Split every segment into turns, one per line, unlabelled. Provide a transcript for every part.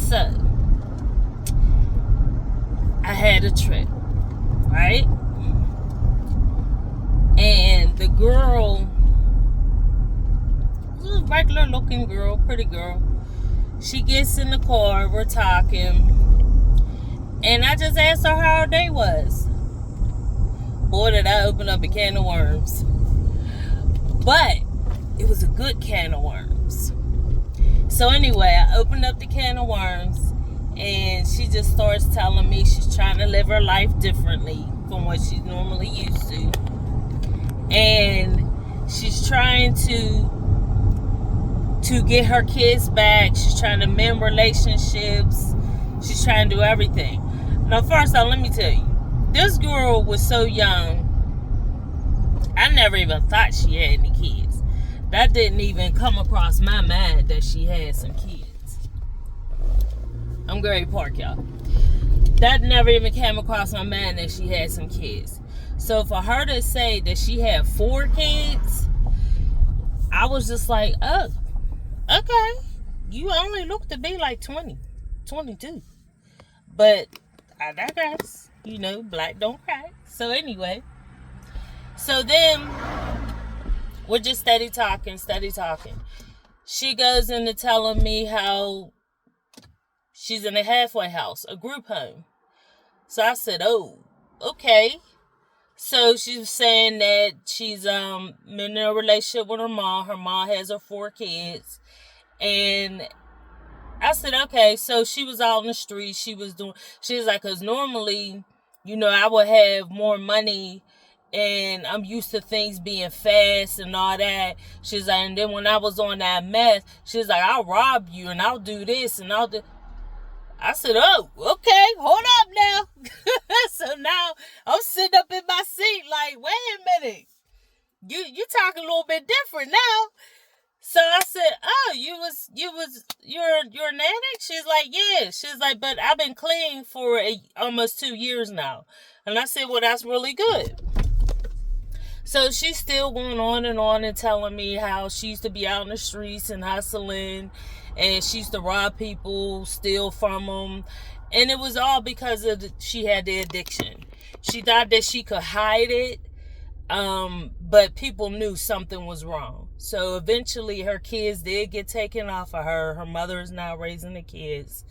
So, I had a trip, right? And the girl was a regular looking girl, pretty girl. She gets in the car, we're talking, and I just asked her how her day was. Boy, did I open up a can of worms. But it was a good can of worms. So anyway, I opened up the can of worms, and she just starts telling me she's trying to live her life differently from what she's normally used to. And she's trying to get her kids back. She's trying to mend relationships. She's trying to do everything. Now, first off, let me tell you, this girl was so young, I never even thought she had any kids. That didn't even come across my mind that she had some kids. I'm Gary Park, y'all. That never even came across my mind that she had some kids. So for her to say that she had 4 kids, I was just like, oh, okay. You only look to be like 20, 22. But I digress. You know, black don't crack. So anyway. So then, we're just steady talking. She goes into telling me how she's in a halfway house, a group home. So I said, oh, okay. So she was saying that she's in a relationship with her mom. Her mom has her 4 kids. And I said, okay. So she was out in the street. She was like, because normally, you know, I would have more money and I'm used to things being fast and all that. She's like, and then when I was on that meth, she's like, I'll rob you and I'll do this and I'll do. I said, oh, okay, hold up now. So now I'm sitting up in my seat like, wait a minute. You talking a little bit different now. So I said, oh, you're an addict? She's like, yeah. She's like, but I've been clean for almost 2 years now. And I said, well, that's really good. So she's still going on and telling me how she used to be out in the streets and hustling, and she used to rob people, steal from them, and it was all because she had the addiction. She thought that she could hide it, but people knew something was wrong. So eventually her kids did get taken off of her. Her mother is now raising the kids.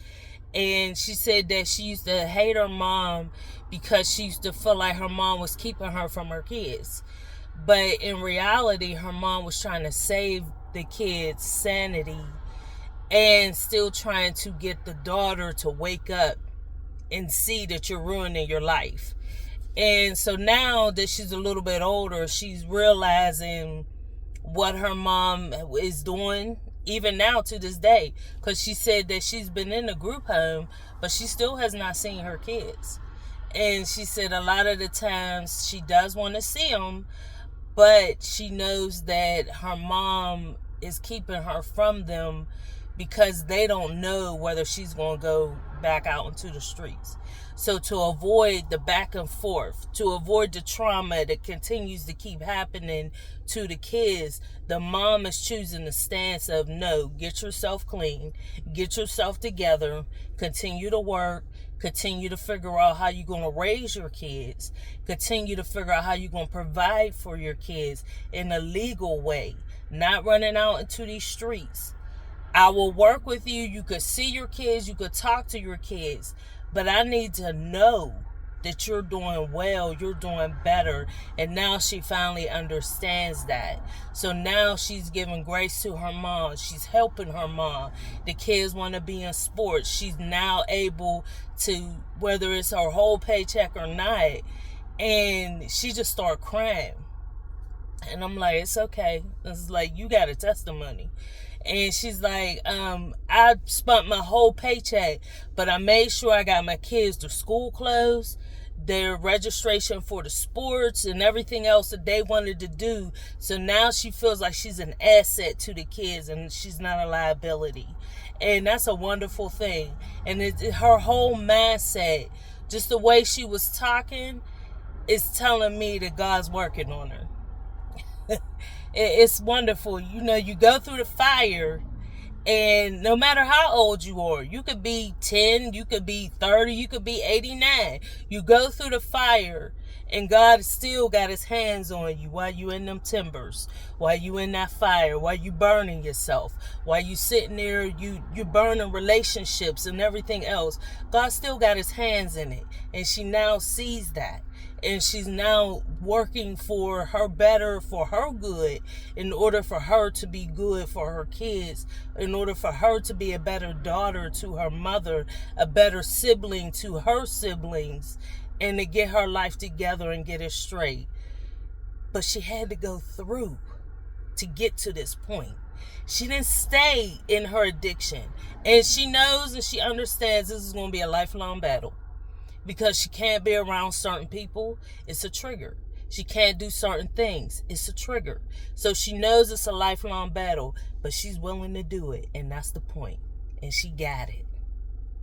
And she said that she used to hate her mom because she used to feel like her mom was keeping her from her kids. But in reality, her mom was trying to save the kids' sanity and still trying to get the daughter to wake up and see that you're ruining your life. And so now that she's a little bit older, she's realizing what her mom is doing, even now to this day. Because she said that she's been in a group home, but she still has not seen her kids. And she said a lot of the times she does want to see them, but she knows that her mom is keeping her from them because they don't know whether she's going to go back out into the streets. So to avoid the back and forth, to avoid the trauma that continues to keep happening to the kids, the mom is choosing the stance of, no, get yourself clean, get yourself together, continue to work, continue to figure out how you're going to raise your kids, continue to figure out how you're going to provide for your kids in a legal way, not running out into these streets. I will work with you. You could see your kids. You could talk to your kids. But I need to know that you're doing well. You're doing better. And now she finally understands that. So now she's giving grace to her mom. She's helping her mom. The kids want to be in sports. She's now able to, whether it's her whole paycheck or not. And she just started crying. And I'm like, it's okay. It's like, you got a testimony. And she's like, I spent my whole paycheck, but I made sure I got my kids their school clothes, their registration for the sports, and everything else that they wanted to do. So now she feels like she's an asset to the kids and she's not a liability. And that's a wonderful thing. And her whole mindset, just the way she was talking, is telling me that God's working on her. It's wonderful. You know, you go through the fire And no matter how old you are, you could be 10, you could be 30, you could be 89. You go through the fire, and God still got his hands on you while you in them timbers, while you in that fire, while you burning yourself, while you sitting there, you burning relationships and everything else. God still got his hands in it. And she now sees that. And she's now working for her better, for her good, in order for her to be good for her kids, in order for her to be a better daughter to her mother, a better sibling to her siblings, and to get her life together and get it straight. But she had to go through to get to this point. She didn't stay in her addiction. And she knows and she understands this is going to be a lifelong battle. Because she can't be around certain people, it's a trigger. She can't do certain things, it's a trigger. So she knows it's a lifelong battle, but she's willing to do it, and that's the point. And she got it.